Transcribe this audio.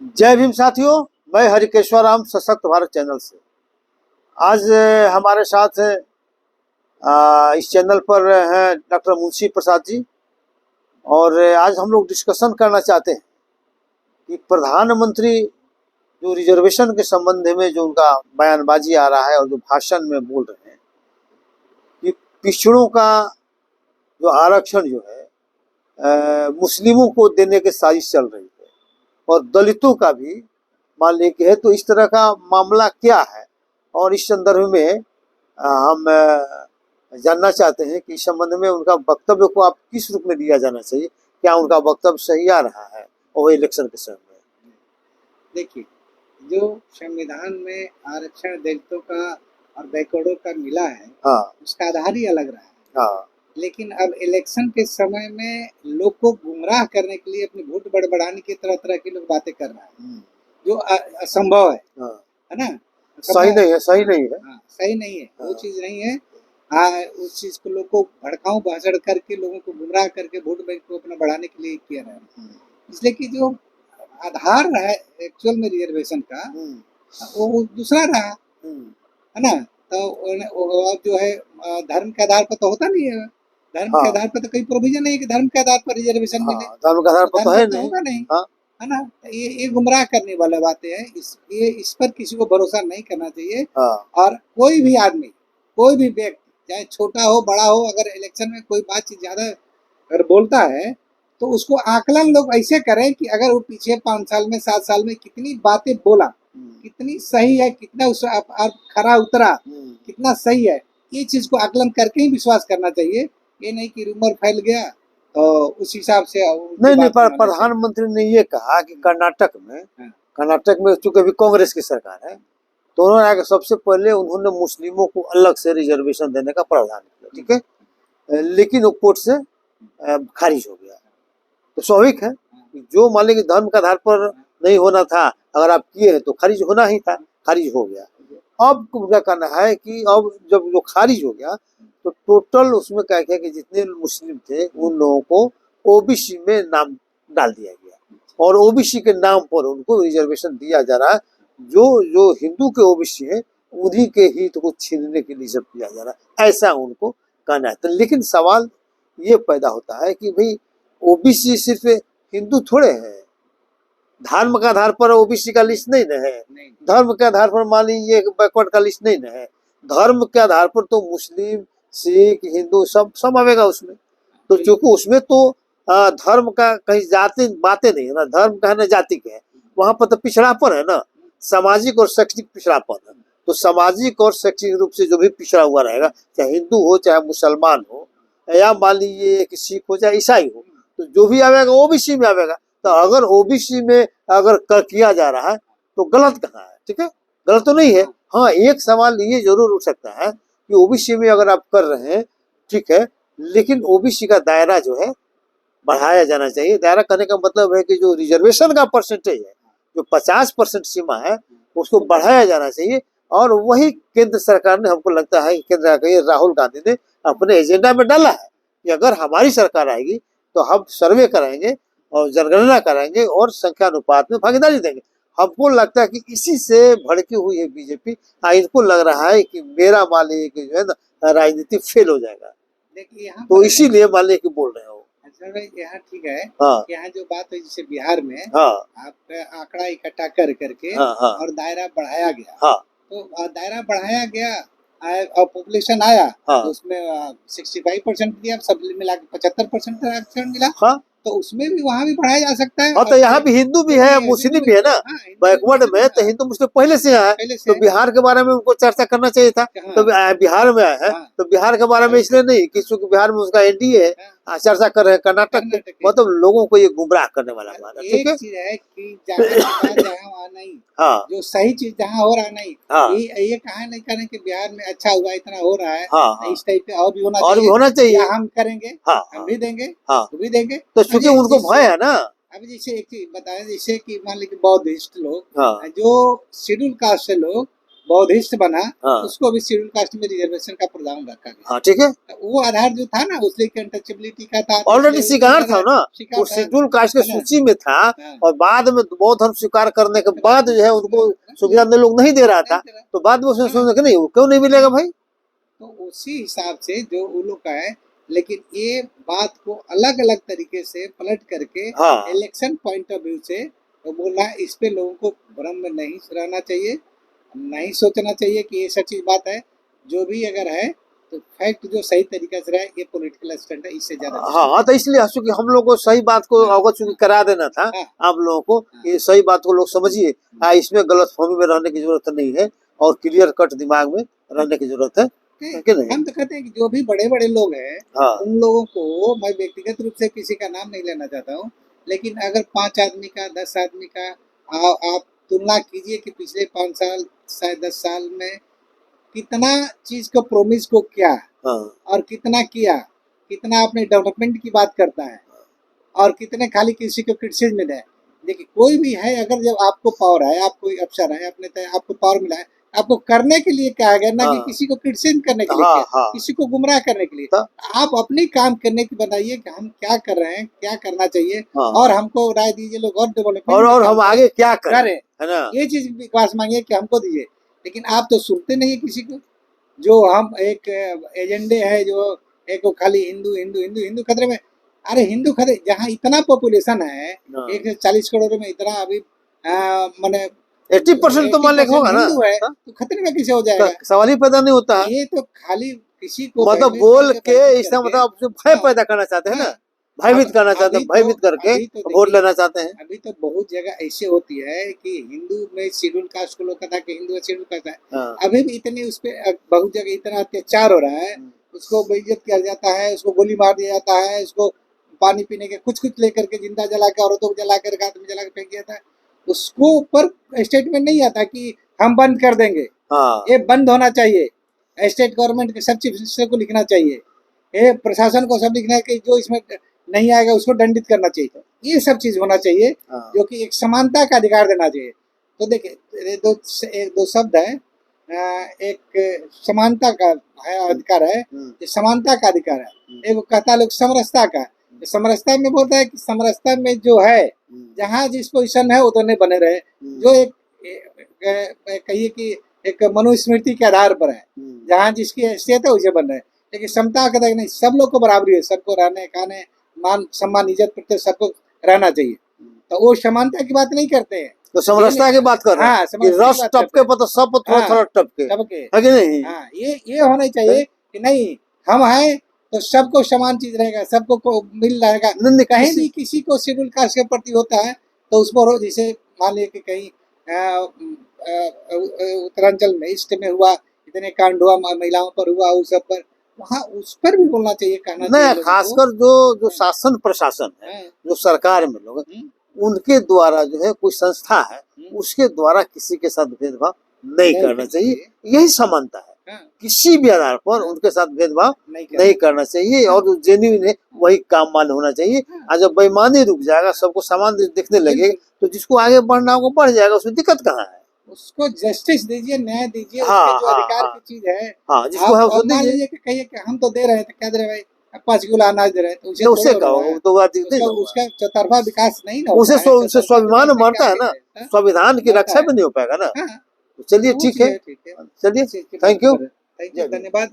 जय भीम साथियों। मैं हरिकेश्वर राम सशक्त भारत चैनल से आज हमारे साथ इस चैनल पर हैं डॉक्टर मुंशी प्रसाद जी। और आज हम लोग डिस्कशन करना चाहते हैं कि प्रधानमंत्री जो रिजर्वेशन के संबंध में जो उनका बयानबाजी आ रहा है और जो भाषण में बोल रहे हैं कि पिछड़ों का जो आरक्षण जो है मुस्लिमों को देने की साजिश चल रही है और दलितों का भी मान लीजिए है, तो इस तरह का मामला क्या है। और इस संदर्भ में हम जानना चाहते हैं कि इस संबंध में उनका वक्तव्य को आप किस रूप में दिया जाना चाहिए, क्या उनका वक्तव्य सही आ रहा है और इलेक्शन के समय में। देखिए, जो संविधान में आरक्षण दलितों का और बैकवर्डों का मिला है, हाँ उसका आधार ही अलग रहा है। हाँ, लेकिन अब इलेक्शन के समय में लोग को गुमराह करने के लिए अपने वोट बढ़ाने की तरह तरह की लोग बातें कर रहा है, जो असंभव है। हाँ, है ना? सही नहीं है, सही नहीं है। हाँ, सही नहीं है, वो हाँ, चीज नहीं है। उस चीज को लोग को भड़काऊ भाषण करके लोगों को गुमराह करके वोट बैंक को अपना बढ़ाने के लिए किया रहा है। इसलिए कि जो आधार है एक्चुअल में रिजर्वेशन का, वो दूसरा रहा है ना। तो वो जो है धर्म के आधार पर तो होता नहीं है। धर्म के आधार पर तो कोई प्रोविजन नहीं है कि धर्म के आधार पर रिजर्वेशन मिले। धर्म के आधार पर तो है नहीं, होगा नहीं। हाँ, है ना? ये गुमराह करने वाला बातें है। इस पर किसी को भरोसा नहीं करना चाहिए। और कोई भी आदमी, कोई भी व्यक्ति, चाहे छोटा हो बड़ा हो, अगर इलेक्शन में कोई बातचीत ज्यादा अगर बोलता है तो उसको आकलन लोग ऐसे करें कि अगर वो पीछे 5 साल में 7 साल में कितनी बातें बोला, कितनी सही है, कितना उस खरा उतरा, कितना सही है, ये चीज को आकलन करके ही विश्वास करना चाहिए। ये नहीं कि रूमर फैल गया तो उस हिसाब से नहीं, पर प्रधानमंत्री ने ये कहा कि कर्नाटक में चूंकि अभी कांग्रेस की सरकार है, तो उन्होंने आगे सबसे पहले उन्होंने मुस्लिमों को अलग से रिजर्वेशन देने का प्रावधान किया, ठीक है, लेकिन वो कोर्ट से खारिज हो गया। तो स्वाभाविक है जो मान लीजिए धर्म के आधार पर नहीं होना था, अगर आप किए हैं तो खारिज होना ही था, खारिज हो गया। अब उनका कहना है कि अब जब जो खारिज हो गया तो टोटल उसमें क्या किया कि जितने मुस्लिम थे उन लोगों को ओबीसी में नाम डाल दिया गया और ओबीसी के नाम पर उनको रिजर्वेशन दिया जा रहा है। जो जो हिंदू के ओबीसी है उन्हीं के हित को छीनने के लिए सब किया जा रहा है, ऐसा उनको कहना है। तो लेकिन सवाल ये पैदा होता है कि भाई ओबीसी सिर्फ हिंदू थोड़े हैं, धर्म के आधार पर ओबीसी का लिस्ट नहीं न है, धर्म के आधार पर मान लीजिए बैकवर्ड का लिस्ट नहीं न है, धर्म के आधार पर तो मुस्लिम सिख हिंदू सब आवेगा उसमें। तो चूंकि उसमें तो धर्म का कहीं जाति बातें नहीं है ना, धर्म का है ना जाति के है, वहां पर तो पिछड़ापन है ना, सामाजिक और शैक्षिक पिछड़ापन है। तो सामाजिक और शैक्षिक रूप से जो भी पिछड़ा हुआ रहेगा, चाहे हिंदू हो चाहे मुसलमान हो या मान लीजिए कि सिख हो चाहे ईसाई हो, तो जो भी आवेगा ओबीसी में आवेगा। तो अगर ओबीसी में अगर किया जा रहा है तो गलत कहाँ है, ठीक है, गलत तो नहीं है। हाँ, एक सवाल ये जरूर उठ सकता है कि ओबीसी में अगर आप कर रहे हैं ठीक है, लेकिन ओबीसी का दायरा जो है बढ़ाया जाना चाहिए। दायरा करने का मतलब है कि जो रिजर्वेशन का परसेंटेज है, जो 50% सीमा है, उसको बढ़ाया जाना चाहिए। और वही केंद्र सरकार ने, हमको लगता है केंद्र राहुल गांधी ने अपने एजेंडा में डाला है कि अगर हमारी सरकार आएगी तो हम सर्वे कराएंगे और जनगणना कराएंगे और संख्यानुपात में भागीदारी देंगे। हमको लगता है कि इसी से भड़की हुई है बीजेपी। इनको लग रहा है कि मेरा मान लीजिए जो है ना राजनीति फेल हो जाएगा, तो इसीलिए मान लीजिए कि बोल रहे हो। यहाँ ठीक है। हाँ, यहाँ जो बात है जैसे बिहार में, हाँ, आपका आंकड़ा इकट्ठा कर करके, हाँ, हाँ, और दायरा बढ़ाया गया। हाँ, तो दायरा बढ़ाया गया और पॉपुलेशन आया, हाँ, तो उसमें 65% दिया, सब मिला के 75% आरक्षण मिला। हाँ, तो उसमें भी वहाँ भी बढ़ाया जा सकता है। हाँ, तो यहाँ भी हिंदू भी है मुस्लिम भी है ना, बैकवर्ड में तो हिंदू मुस्लिम पहले से है, तो बिहार के बारे में उनको चर्चा करना चाहिए था। तो बिहार में है तो बिहार के बारे में इसलिए नहीं कि बिहार में उसका एनडीए है, चर्चा कर रहे हैं कर्नाटक में, मतलब लोगों को ये गुमराह करने वाला बात है। ठीक है, चीज है कि जहाँ नहीं, हाँ, जो सही चीज जहाँ हो रहा नहीं, हाँ, ये कहा नहीं करें कि बिहार में अच्छा हुआ, इतना हो रहा है, हाँ, इस टाइप पे और भी होना चाहिए, हम करेंगे, हाँ, हम भी देंगे, हाँ, तो भी देंगे। तो चूंकि उनको भय है ना। अभी जैसे एक चीज बताएं, जैसे कि मान लीजिए बौद्धिस्ट लोग, हाँ, जो शेड्यूल कास्ट से लोग बौद्धिस्ट बना, हाँ उसको भी शेड्यूल कास्ट में रिजर्वेशन का प्रावधान रखा गया। हाँ ठीक है, तो वो आधार जो था ना, उसलिए अनटचेबिलिटी का था, ऑलरेडी इसलिए शिकार था ना, शिकार वो था, शेड्यूल कास्ट के है ना? सूची में था, हाँ। और बाद में बौद्ध धर्म स्वीकार करने के बाद जो है उनको सुविधा में लोग नहीं दे रहा था, तो बाद में उसने सोचा कि नहीं, वो क्यों नहीं मिलेगा भाई। तो उसी हिसाब से जो वो लोग का है, लेकिन ये बात को अलग अलग तरीके से पलट करके हाँ इलेक्शन पॉइंट ऑफ व्यू से तो बोला, इस पे लोगों को भ्रम में नहीं रहना चाहिए, नहीं सोचना चाहिए कि ये सच्ची बात है। जो भी अगर है तो फैक्ट जो सही तरीके से रहे, ये पॉलिटिकल स्टैंड है, इससे ज्यादा कुछ हाँ, तो इसलिए चूंकि हम लोग को सही बात को अवगत चूंकि करा देना था हाँ। आप लोगों को, ये सही बात को लोग समझिए, इसमें गलतफहमी में रहने की जरूरत नहीं है, और क्लियर कट दिमाग में रहने की जरूरत है कि नहीं। हम तो कहते हैं कि जो भी बड़े बड़े लोग हैं, हाँ उन लोगों को, मैं व्यक्तिगत रूप से किसी का नाम नहीं लेना चाहता हूँ, लेकिन अगर 5 आदमी का, 10 आदमी का आप तुलना कीजिए कि पिछले 5 साल, शायद 10 साल में कितना चीज को प्रोमिस को किया हाँ और कितना किया, कितना अपने डेवलपमेंट की बात करता है, और कितने खाली किसी को क्रिटिसिज्म मिले है। देखिए कोई भी है, अगर जब आपको पावर है, आप कोई अफसर है, अपने आपको पावर मिला है, आपको करने के लिए कहा गया, ना कि हाँ। किसी को क्रिटिसिज्म करने के लिए हाँ, किया, हाँ। किसी को गुमराह करने के लिए। तो आप अपनी काम करने की बताइए कि हम क्या कर रहे हैं, क्या करना चाहिए, हाँ। और हमको राय दीजिए, लोग और डेवलपमेंट और हम आगे क्या करें, करें, है ना। ये चीज विकास मांगिए कि हमको दीजिए। लेकिन आप तो सुनते नहीं है किसी को। जो हम एक एजेंडे है, जो एक वो खाली हिंदू हिंदू हिंदू हिंदू खतरे में। अरे हिंदू खतरे, जहाँ इतना पॉपुलेशन है, हाँ। 140 करोड़ में इतना अभी माने 80% तो मान लेगा होगा ना, हिंदू है, हाँ? तो खतरे में कैसे हो जाएगा? सवाल ही पैदा नहीं होता है। ये तो खाली किसी को मतलब भयभीत बोल करके, के भयभीत इसका करके, मतलब आप भय हाँ, पैदा करना चाहते हैं ना, हाँ। भयभीत करना चाहते हैं, भयभीत करके अभी तो वोट देखिए, लेना चाहते हैं। अभी तो बहुत जगह ऐसे होती है कि हिंदू में शेड्यूल कास्ट को लोग कहता है कि हिंदू शेड्यूल कास्ट है। हाँ। अभी भी इतनी उस पे बहुत जगह इतना अत्याचार हो रहा है, उसको बेइज्जत किया जाता है, उसको गोली मार दिया जाता है, उसको पानी पीने के कुछ कुछ लेकर के जिंदा जला के, औरतों को जला कर, हाथ में जला कर फेंक दिया जाता है। उसको ऊपर स्टेटमेंट नहीं आता कि हम बंद कर देंगे, हाँ। ये बंद होना चाहिए। स्टेट गवर्नमेंट के सब चीफ मिनिस्टर को लिखना चाहिए, ये प्रशासन को सब लिखना है कि जो इसमें नहीं आएगा उसको दंडित करना चाहिए। ये सब चीज होना चाहिए, हाँ। जो कि एक समानता का अधिकार देना चाहिए। तो देखिए दो शब्द है, एक समानता का है अधिकार है, ये समानता का अधिकार है। एक कहता है लोग समरसता का, समरसता में बोलता है कि समरसता में जो है, जहाँ जिस पोजीशन है उतने बने रहे, जो एक कहिए कि एक मनुस्मृति के आधार पर है, जहाँ जिसकी हैसियत है उसे बन रहे। लेकिन समता का नहीं, सब लोग को बराबरी है, सबको रहने खाने मान सम्मान इज्जत प्रति सबको रहना चाहिए। तो वो समानता की बात नहीं करते हैं, तो समरसता की बात कर रहे हैं। हाँ, कि रस टपके पर तो सब पर थोड़ा थोड़ा टपके, है कि नहीं। हाँ, ये होना चाहिए कि नहीं, हम हैं तो सबको समान चीज रहेगा, सबको को मिल रहेगा। कहीं भी किसी को शेड्यूल कास्ट के प्रति होता है तो उस पर, जैसे मान लिया कि कहीं उत्तरांचल में ईस्ट में हुआ, इतने कांड हुआ, महिलाओं पर हुआ, उस सब पर, वहाँ उस पर भी बोलना चाहिए, कहना चाहिए। खासकर जो शासन प्रशासन है, जो सरकार में लोग, उनके द्वारा जो है कोई संस्था है, उसके द्वारा किसी के साथ भेदभाव नहीं करना चाहिए। यही समानता है। किसी भी आधार पर उनके साथ भेदभाव नहीं करना चाहिए, और जो जेन्युइन है वही काम मान्य होना चाहिए। आज जब बेईमानी रुक जाएगा, सबको समान दिखने लगेगा, तो जिसको आगे बढ़ना होगा बढ़ जाएगा, उसमें दिक्कत कहाँ है। उसको जस्टिस दीजिए, न्याय दीजिए, हाँ, उसके जो अधिकार की चीज है, जिसको है उसको मान लीजिए कि कहिए कि हम तो दे रहे हैं, तो क्या दे रहे भाई, 5 किलो अनाज दे रहे हैं, तो उसे कहो तो बात नहीं, उसका चौतरफा विकास नहीं ना, उसे स्वाभिमान मरता है ना, संविधान की रक्षा भी नहीं हो पाएगा ना। चलिए ठीक है, चलिए, थैंक यू, धन्यवाद।